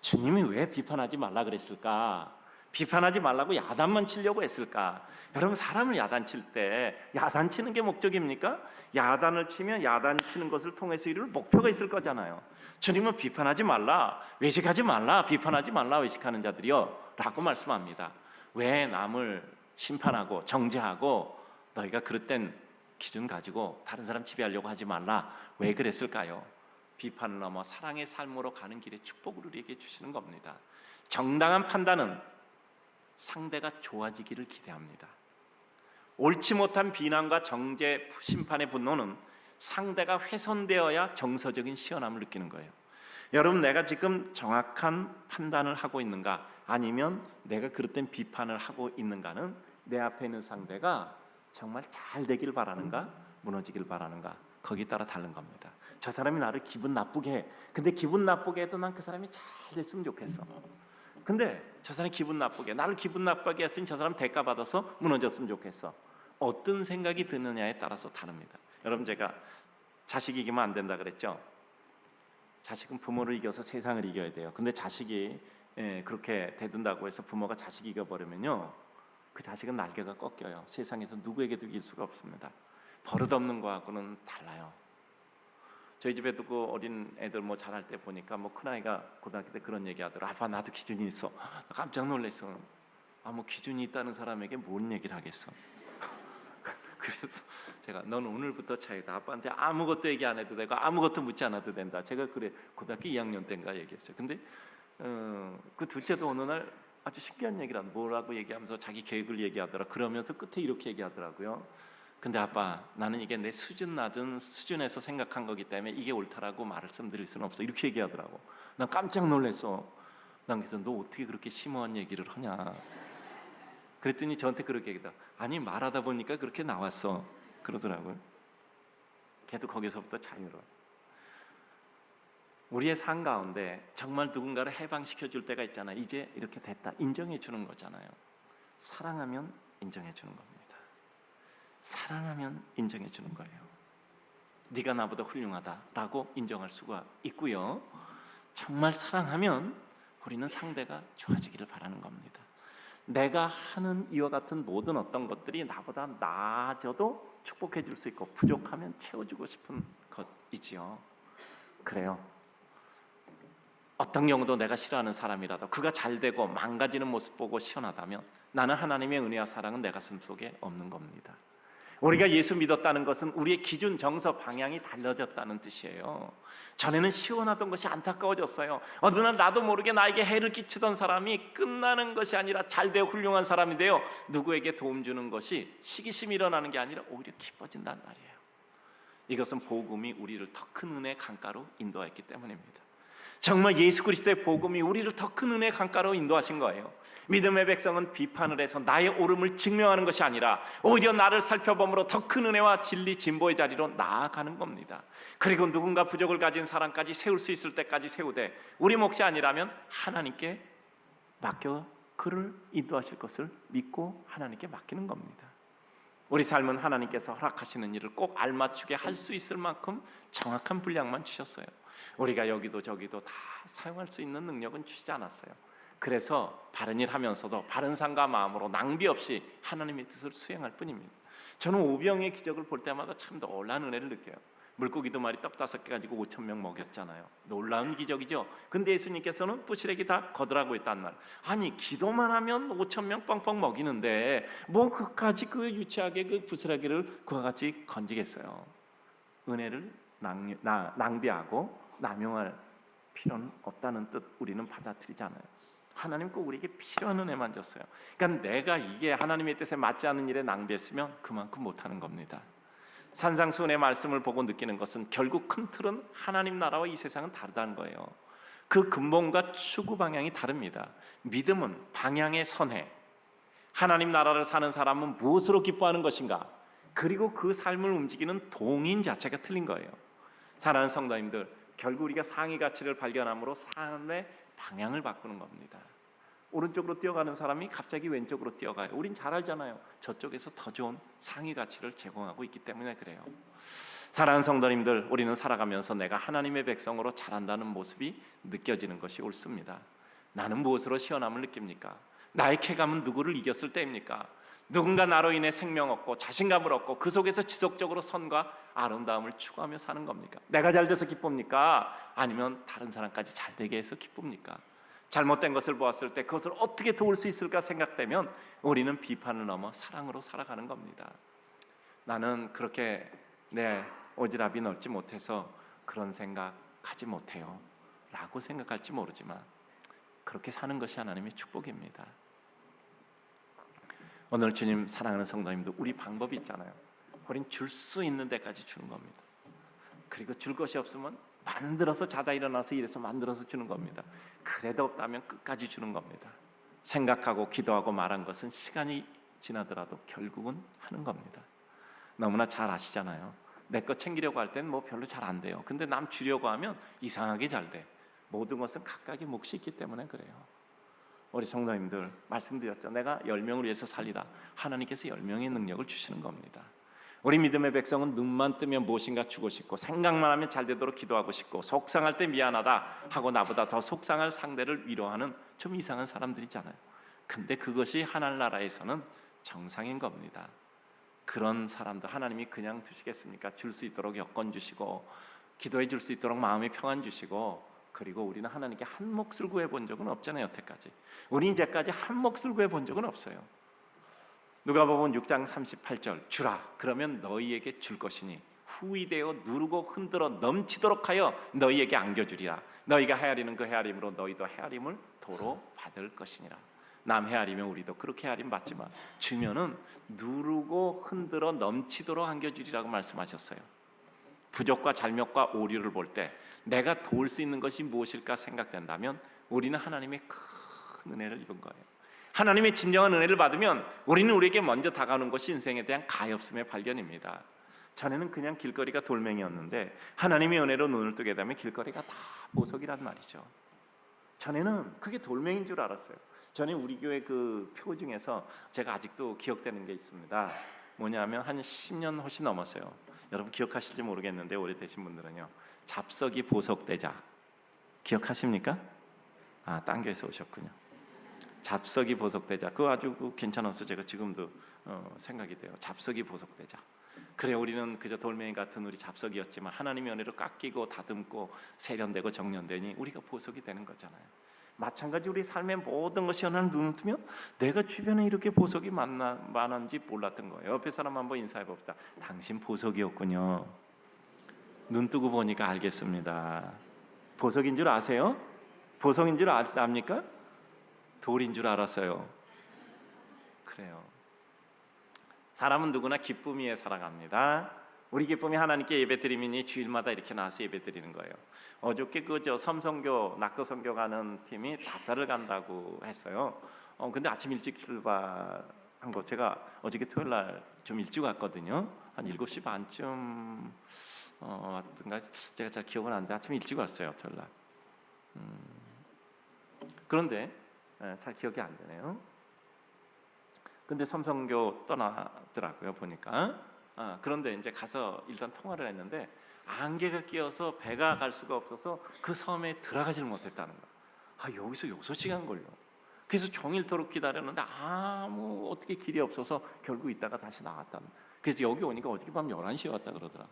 주님이 왜 비판하지 말라 그랬을까? 비판하지 말라고 야단만 치려고 했을까? 여러분 사람을 야단칠 때 야단치는 게 목적입니까? 야단을 치면 야단치는 것을 통해서 이룰 목표가 있을 거잖아요. 주님은 비판하지 말라, 외식하지 말라, 비판하지 말라 외식하는 자들이여 라고 말씀합니다. 왜 남을 심판하고 정죄하고 너희가 그릇된 기준 가지고 다른 사람 지배하려고 하지 말라. 왜 그랬을까요? 비판을 넘어 사랑의 삶으로 가는 길에 축복을 우리에게 주시는 겁니다. 정당한 판단은 상대가 좋아지기를 기대합니다. 옳지 못한 비난과 정죄, 심판의 분노는 상대가 훼손되어야 정서적인 시원함을 느끼는 거예요. 여러분 내가 지금 정확한 판단을 하고 있는가 아니면 내가 그릇된 비판을 하고 있는가는 내 앞에 있는 상대가 정말 잘 되길 바라는가 무너지길 바라는가 거기에 따라 다른 겁니다. 저 사람이 나를 기분 나쁘게 해. 근데 기분 나쁘게 해도 난 그 사람이 잘 됐으면 좋겠어. 근데 저 사람이 기분 나쁘게 나를 기분 나쁘게 했으니 저 사람 대가 받아서 무너졌으면 좋겠어. 어떤 생각이 드느냐에 따라서 다릅니다. 여러분 제가 자식 이기면 안 된다 그랬죠. 자식은 부모를 이겨서 세상을 이겨야 돼요. 근데 자식이 그렇게 대든다고 해서 부모가 자식 이겨버리면요 그 자식은 날개가 꺾여요. 세상에서 누구에게도 이길 수가 없습니다. 버릇없는 거하고는 달라요. 저희 집에도 그 어린 애들 뭐 잘할 때 보니까 뭐 큰아이가 고등학교 때 그런 얘기 하더라. 아빠 나도 기준이 있어. 나 깜짝 놀랐어. 뭐 기준이 있다는 사람에게 뭔 얘기를 하겠어. 그래서 제가 넌 오늘부터 차이다. 아빠한테 아무것도 얘기 안 해도 되고 아무것도 묻지 않아도 된다. 제가 그래 고등학교 2학년 때인가 얘기했어요. 근데 그 둘째도 어느 날 아주 신기한 얘기를 하는 뭐라고 얘기하면서 자기 계획을 얘기하더라. 그러면서 끝에 이렇게 얘기하더라고요. 근데 아빠 나는 이게 내 수준 낮은 수준에서 생각한 거기 때문에 이게 옳다라고 말씀드릴 수는 없어. 이렇게 얘기하더라고. 난 깜짝 놀랐어. 난 그래서 너 어떻게 그렇게 심오한 얘기를 하냐. 그랬더니 저한테 그렇게 얘기하더라. 아니 말하다 보니까 그렇게 나왔어. 그러더라고요. 걔도 거기서부터 자유로워. 우리의 삶 가운데 정말 누군가를 해방시켜 줄 때가 있잖아요. 이제 이렇게 됐다 인정해 주는 거잖아요. 사랑하면 인정해 주는 겁니다. 사랑하면 인정해 주는 거예요. 네가 나보다 훌륭하다라고 인정할 수가 있고요. 정말 사랑하면 우리는 상대가 좋아지기를 바라는 겁니다. 내가 하는 이와 같은 모든 어떤 것들이 나보다 나아져도 축복해 줄 수 있고 부족하면 채워주고 싶은 것이지요. 그래요. 어떤 경우도 내가 싫어하는 사람이라도 그가 잘되고 망가지는 모습 보고 시원하다면 나는 하나님의 은혜와 사랑은 내 가슴 속에 없는 겁니다. 우리가 예수 믿었다는 것은 우리의 기준, 정서, 방향이 달라졌다는 뜻이에요. 전에는 시원하던 것이 안타까워졌어요. 어느 날 나도 모르게 나에게 해를 끼치던 사람이 끝나는 것이 아니라 잘되어 훌륭한 사람이 되어 누구에게 도움 주는 것이 시기심이 일어나는 게 아니라 오히려 기뻐진단 말이에요. 이것은 복음이 우리를 더 큰 은혜의 강가로 인도했기 때문입니다. 정말 예수 그리스도의 복음이 우리를 더 큰 은혜의 강가로 인도하신 거예요. 믿음의 백성은 비판을 해서 나의 옳음을 증명하는 것이 아니라 오히려 나를 살펴봄으로 더 큰 은혜와 진리, 진보의 자리로 나아가는 겁니다. 그리고 누군가 부족을 가진 사람까지 세울 수 있을 때까지 세우되 우리 몫이 아니라면 하나님께 맡겨 그를 인도하실 것을 믿고 하나님께 맡기는 겁니다. 우리 삶은 하나님께서 허락하시는 일을 꼭 알맞추게 할 수 있을 만큼 정확한 분량만 주셨어요. 우리가 여기도 저기도 다 사용할 수 있는 능력은 주시지 않았어요. 그래서 바른 일 하면서도 바른 삶과 마음으로 낭비 없이 하나님의 뜻을 수행할 뿐입니다. 저는 오병의 기적을 볼 때마다 참 놀라운 은혜를 느껴요. 물고기 2마리 떡 5개 가지고 5,000명 먹였잖아요. 놀라운 기적이죠. 근데 예수님께서는 부스레기 다 거두라고 했단 말. 아니 기도만 하면 5,000명 뻥뻥 먹이는데 뭐 그까지 그 유치하게 그 부스레기를 그와 같이 건지겠어요. 은혜를 낭비하고 남용할 필요는 없다는 뜻 우리는 받아들이잖아요. 하나님 꼭 우리에게 필요한 은혜만 줬어요. 그러니까 내가 이게 하나님의 뜻에 맞지 않는 일에 낭비했으면 그만큼 못하는 겁니다. 산상수훈의 말씀을 보고 느끼는 것은 결국 큰 틀은 하나님 나라와 이 세상은 다르다는 거예요. 그 근본과 추구 방향이 다릅니다. 믿음은 방향의 선해, 하나님 나라를 사는 사람은 무엇으로 기뻐하는 것인가, 그리고 그 삶을 움직이는 동인 자체가 틀린 거예요. 사랑하는 성도님들, 결국 우리가 상위 가치를 발견함으로 삶의 방향을 바꾸는 겁니다. 오른쪽으로 뛰어가는 사람이 갑자기 왼쪽으로 뛰어가요. 우린 잘 알잖아요. 저쪽에서 더 좋은 상위 가치를 제공하고 있기 때문에 그래요. 사랑하는 성도님들, 우리는 살아가면서 내가 하나님의 백성으로 자란다는 모습이 느껴지는 것이 옳습니다. 나는 무엇으로 시원함을 느낍니까? 나의 쾌감은 누구를 이겼을 때입니까? 누군가 나로 인해 생명 얻고 자신감을 얻고 그 속에서 지속적으로 선과 아름다움을 추구하며 사는 겁니까? 내가 잘 돼서 기쁩니까? 아니면 다른 사람까지 잘 되게 해서 기쁩니까? 잘못된 것을 보았을 때 그것을 어떻게 도울 수 있을까 생각되면 우리는 비판을 넘어 사랑으로 살아가는 겁니다. 나는 그렇게 내 오지랖이 넓지 못해서 그런 생각하지 못해요 라고 생각할지 모르지만 그렇게 사는 것이 하나님의 축복입니다. 오늘 주님 사랑하는 성도님들, 우리 방법이 있잖아요. 우린 줄 수 있는 데까지 주는 겁니다. 그리고 줄 것이 없으면 만들어서 자다 일어나서 이래서 만들어서 주는 겁니다. 그래도 없다면 끝까지 주는 겁니다. 생각하고 기도하고 말한 것은 시간이 지나더라도 결국은 하는 겁니다. 너무나 잘 아시잖아요. 내 거 챙기려고 할 땐 뭐 별로 잘 안 돼요. 근데 남 주려고 하면 이상하게 잘 돼. 모든 것은 각각의 몫이 있기 때문에 그래요. 우리 성도님들 말씀드렸죠. 내가 10명을 위해서 살리라. 하나님께서 10명의 능력을 주시는 겁니다. 우리 믿음의 백성은 눈만 뜨면 무엇인가 주고 싶고 생각만 하면 잘 되도록 기도하고 싶고 속상할 때 미안하다 하고 나보다 더 속상할 상대를 위로하는 좀 이상한 사람들이잖아요. 근데 그것이 하늘나라에서는 정상인 겁니다. 그런 사람들 하나님이 그냥 두시겠습니까? 줄 수 있도록 여건 주시고 기도해 줄 수 있도록 마음의 평안 주시고, 그리고 우리는 하나님께 한 몫을 구해본 적은 없잖아요. 여태까지 우리 이제까지 한 몫을 구해본 적은 없어요. 누가복음 6장 38절 주라 그러면 너희에게 줄 것이니 후이되어 누르고 흔들어 넘치도록 하여 너희에게 안겨주리라. 너희가 헤아리는 그 헤아림으로 너희도 헤아림을 도로 받을 것이니라. 남 헤아리면 우리도 그렇게 헤아림 받지만 주면은 누르고 흔들어 넘치도록 안겨주리라고 말씀하셨어요. 부족과 잘못과 오류를 볼 때 내가 도울 수 있는 것이 무엇일까 생각된다면 우리는 하나님의 큰 은혜를 입은 거예요. 하나님의 진정한 은혜를 받으면 우리는 우리에게 먼저 다가오는 것이 인생에 대한 가엾음의 발견입니다. 전에는 그냥 길거리가 돌멩이였는데 하나님의 은혜로 눈을 뜨게 되면 길거리가 다 보석이란 말이죠. 전에는 그게 돌멩이인 줄 알았어요. 전에 우리 교회 그 표 중에서 제가 아직도 기억되는 게 있습니다. 뭐냐면 한 10년 훨씬 넘었어요. 여러분 기억하실지 모르겠는데 오래되신 분들은요, 잡석이 보석대자 기억하십니까? 딴 교회에서 오셨군요. 잡석이 보석대자, 그거 아주 괜찮아서 제가 지금도 생각이 돼요. 잡석이 보석대자. 그래, 우리는 그저 돌멩이 같은 우리 잡석이었지만 하나님의 은혜로 깎이고 다듬고 세련되고 정련되니 우리가 보석이 되는 거잖아요. 마찬가지 우리 삶의 모든 것이 하나님 눈을 뜨면 내가 주변에 이렇게 보석이 많은지 몰랐던 거예요. 옆에 사람 한번 인사해 봅시다. 당신 보석이었군요. 눈 뜨고 보니까 알겠습니다. 보석인 줄 아세요? 보석인 줄 압니까? 돌인 줄 알았어요. 그래요. 사람은 누구나 기쁨 위에 살아갑니다. 우리 기쁨이 하나님께 예배드림이니 주일마다 이렇게 나와서 예배드리는 거예요. 어저께 그저 삼성교 낙도선교 가는 팀이 답사를 간다고 했어요. 근데 아침 일찍 출발한 거, 제가 어저께 토요일 날 좀 일찍 왔거든요. 한 7시 반쯤 왔던가, 제가 잘 기억은 안 나는데 아침 일찍 왔어요, 토요일 날. 그런데 잘 기억이 안 되네요. 근데 삼성교 떠나더라고요, 보니까. 그런데 이제 가서 일단 통화를 했는데 안개가 끼어서 배가 갈 수가 없어서 그 섬에 들어가지를 못했다는 거야. 여기서 6시간 걸려. 그래서 종일토록 기다렸는데 아무 어떻게 길이 없어서 결국 있다가 다시 나왔다는 거야. 그래서 여기 오니까 어저께 밤 11시에 왔다 그러더라.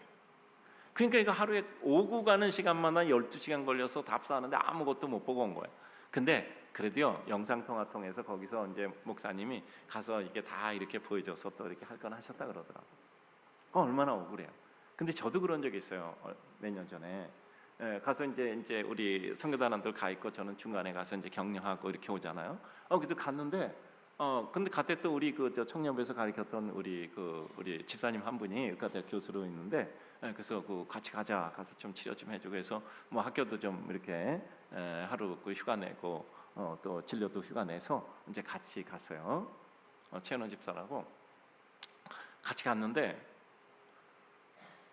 그러니까 이거 하루에 오고 가는 시간마다 12시간 걸려서 답사하는데 아무것도 못 보고 온 거야. 근데 그래도요, 영상통화 통해서 거기서 이제 목사님이 가서 이게 다 이렇게 보여줘서 또 이렇게 할 건 하셨다 그러더라고. 얼마나 억울해요. 근데 저도 그런 적이 있어요. 몇 년 전에 가서 이제 우리 선교단원들 가 있고 저는 중간에 가서 이제 격려하고 이렇게 오잖아요. 그래도 갔는데 근데 그때 또 우리 저 청년부에서 가르쳤던 우리 집사님 한 분이 그때 교수로 있는데, 그래서 같이 가자, 가서 좀 치료 좀 해주고 해서 뭐 학교도 좀 이렇게 하루 휴가 내고 또 진료도 휴가 내서 이제 같이 갔어요. 최은원 집사라고 같이 갔는데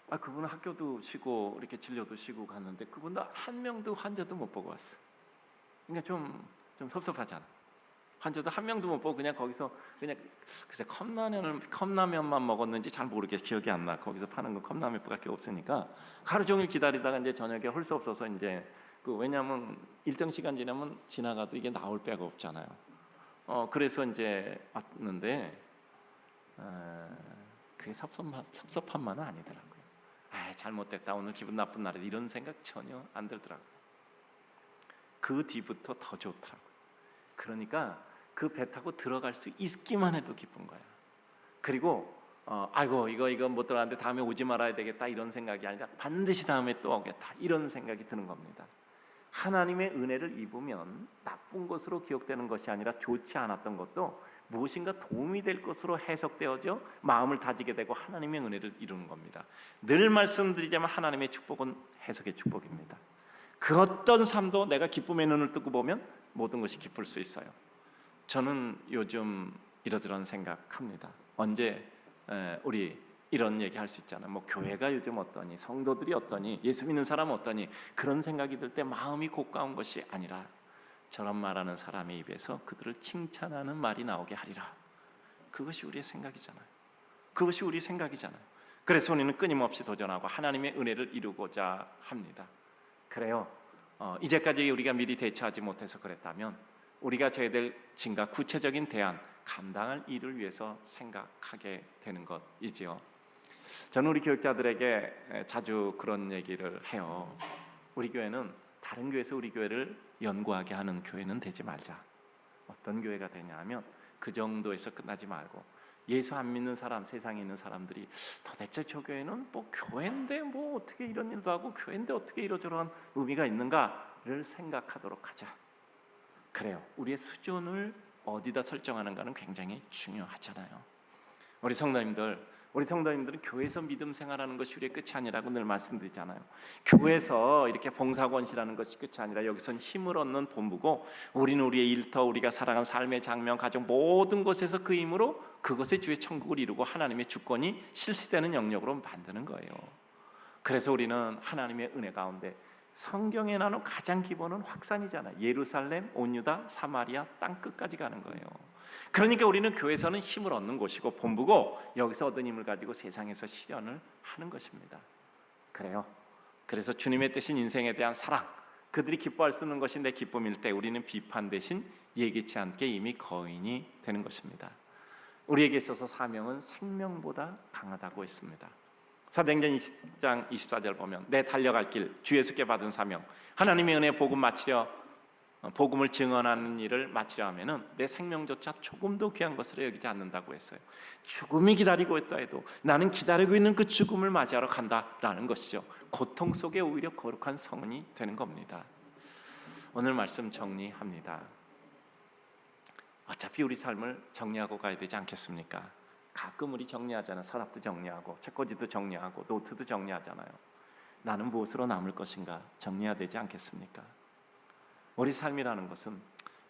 그분은 학교도 쉬고 이렇게 진료도 쉬고 갔는데 그분도 한 명도 환자도 못 보고 왔어. 그러니까 좀 섭섭하잖아. 환자도 한 명도 못 보고 그냥 거기서 그냥 글쎄 컵라면만 먹었는지 잘 모르게 기억이 안 나. 거기서 파는 거 컵라면밖에 없으니까 하루 종일 기다리다가 이제 저녁에 할 수 없어서 이제 왜냐하면 일정 시간 지나면 지나가도 이게 나올 데가 없잖아요. 그래서 이제 왔는데 그게 섭섭함만은 아니더라고요. 잘못됐다, 오늘 기분 나쁜 날에 이런 생각 전혀 안 들더라고요. 그 뒤부터 더 좋더라고요. 그러니까 그 배 타고 들어갈 수 있기만 해도 기쁜 거야. 그리고 아이고 이거 못 들어갔는데 다음에 오지 말아야 되겠다 이런 생각이 아니라 반드시 다음에 또 오겠다 이런 생각이 드는 겁니다. 하나님의 은혜를 입으면 나쁜 것으로 기억되는 것이 아니라 좋지 않았던 것도 무엇인가 도움이 될 것으로 해석되어져 마음을 다지게 되고 하나님의 은혜를 이루는 겁니다. 늘 말씀드리자면 하나님의 축복은 해석의 축복입니다. 그 어떤 삶도 내가 기쁨의 눈을 뜨고 보면 모든 것이 기쁠 수 있어요. 저는 요즘 이러저런 생각합니다. 언제 우리 이런 얘기 할 수 있잖아요. 뭐 교회가 요즘 어떠니, 성도들이 어떠니, 예수 믿는 사람 어떠니, 그런 생각이 들 때 마음이 고가운 것이 아니라 저런 말하는 사람의 입에서 그들을 칭찬하는 말이 나오게 하리라. 그것이 우리의 생각이잖아요. 그것이 우리 생각이잖아요. 그래서 우리는 끊임없이 도전하고 하나님의 은혜를 이루고자 합니다. 그래요. 이제까지 우리가 미리 대처하지 못해서 그랬다면 우리가 져야 될 진과 구체적인 대안, 감당할 일을 위해서 생각하게 되는 것이지요. 저는 우리 교육자들에게 자주 그런 얘기를 해요. 우리 교회는 다른 교회에서 우리 교회를 연구하게 하는 교회는 되지 말자. 어떤 교회가 되냐 하면 그 정도에서 끝나지 말고 예수 안 믿는 사람, 세상에 있는 사람들이 도대체 저 교회는 뭐 교회인데 뭐 어떻게 이런 일도 하고 교회인데 어떻게 이러저러한 의미가 있는가를 생각하도록 하자. 그래요. 우리의 수준을 어디다 설정하는가는 굉장히 중요하잖아요. 우리 성도님들, 우리 성도님들은 교회에서 믿음 생활하는 것이 우리의 끝이 아니라고 늘 말씀드리잖아요. 교회에서 이렇게 봉사권시라는 것이 끝이 아니라 여기선 힘을 얻는 본부고, 우리는 우리의 일터, 우리가 살아가는 삶의 장면, 가정 모든 곳에서 그 힘으로 그것의 주의 천국을 이루고 하나님의 주권이 실시되는 영역으로 만드는 거예요. 그래서 우리는 하나님의 은혜 가운데, 성경에 나눈 가장 기본은 확산이잖아요. 예루살렘, 온 유다, 사마리아 땅 끝까지 가는 거예요. 그러니까 우리는 교회에서는 힘을 얻는 곳이고 본부고, 여기서 얻은 힘을 가지고 세상에서 실현을 하는 것입니다. 그래요. 그래서 주님의 뜻인 인생에 대한 사랑, 그들이 기뻐할 수 있는 것이 내 기쁨일 때 우리는 비판 대신 예기치 않게 이미 거인이 되는 것입니다. 우리에게 있어서 사명은 생명보다 강하다고 했습니다. 사도행전 20장 24절 보면, 내 달려갈 길, 주 예수께 받은 사명, 하나님의 은혜 복음을 증언하는 일을 마치려 하면은 내 생명조차 조금도 귀한 것으로 여기지 않는다고 했어요. 죽음이 기다리고 있다 해도 나는 기다리고 있는 그 죽음을 맞이하러 간다라는 것이죠. 고통 속에 오히려 거룩한 성은이 되는 겁니다. 오늘 말씀 정리합니다. 어차피 우리 삶을 정리하고 가야 되지 않겠습니까? 가끔 우리 정리하잖아요. 서랍도 정리하고 책꽂이도 정리하고 노트도 정리하잖아요. 나는 무엇으로 남을 것인가 정리해야 되지 않겠습니까? 우리 삶이라는 것은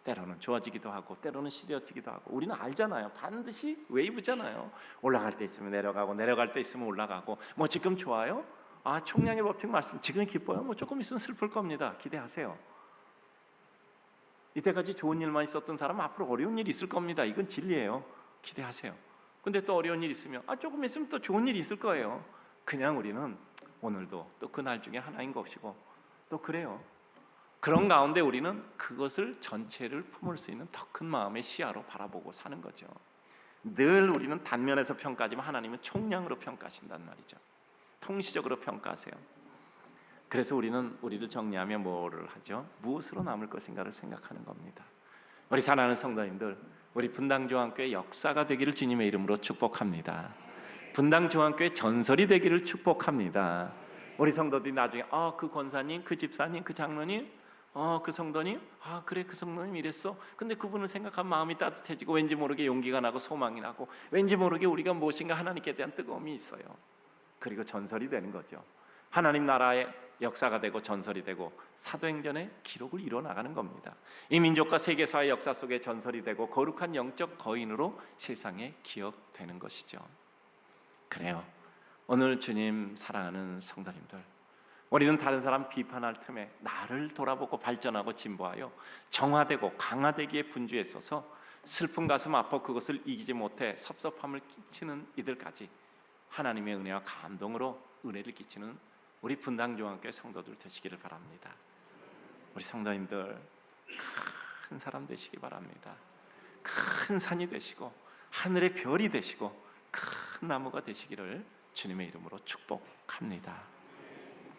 때로는 좋아지기도 하고 때로는 싫어지기도 하고, 우리는 알잖아요. 반드시 웨이브잖아요. 올라갈 때 있으면 내려가고 내려갈 때 있으면 올라가고. 뭐 지금 좋아요? 총량의 법칙 말씀 지금 기뻐요? 뭐 조금 있으면 슬플 겁니다. 기대하세요. 이때까지 좋은 일만 있었던 사람은 앞으로 어려운 일이 있을 겁니다. 이건 진리예요. 기대하세요. 근데 또 어려운 일이 있으면 조금 있으면 또 좋은 일이 있을 거예요. 그냥 우리는 오늘도 또 그날 중에 하나인 것이고, 또 그래요. 그런 가운데 우리는 그것을 전체를 품을 수 있는 더 큰 마음의 시야로 바라보고 사는 거죠. 늘 우리는 단면에서 평가하지만 하나님은 총량으로 평가하신단 말이죠. 통시적으로 평가하세요. 그래서 우리는 우리를 정리하며 뭐를 하죠? 무엇으로 남을 것인가를 생각하는 겁니다. 우리 사랑하는 성도님들, 우리 분당중앙교회 역사가 되기를 주님의 이름으로 축복합니다. 분당중앙교회 전설이 되기를 축복합니다. 우리 성도들이 나중에 그 권사님, 그 집사님, 그 장로님, 그 성도님, 그래 그 성도님 이랬어. 근데 그분을 생각하면 마음이 따뜻해지고 왠지 모르게 용기가 나고 소망이 나고 왠지 모르게 우리가 무엇인가 하나님께 대한 뜨거움이 있어요. 그리고 전설이 되는 거죠. 하나님 나라의 역사가 되고 전설이 되고 사도행전의 기록을 이뤄나가는 겁니다. 이 민족과 세계사의 역사 속에 전설이 되고 거룩한 영적 거인으로 세상에 기억되는 것이죠. 그래요. 오늘 주님 사랑하는 성도님들, 우리는 다른 사람 비판할 틈에 나를 돌아보고 발전하고 진보하여 정화되고 강화되기에 분주에 있어서 슬픈 가슴 아파 그것을 이기지 못해 섭섭함을 끼치는 이들까지 하나님의 은혜와 감동으로 은혜를 끼치는 우리 분당중앙교회 성도들 되시기를 바랍니다. 우리 성도님들 큰 사람 되시기 바랍니다. 큰 산이 되시고 하늘의 별이 되시고 큰 나무가 되시기를 주님의 이름으로 축복합니다.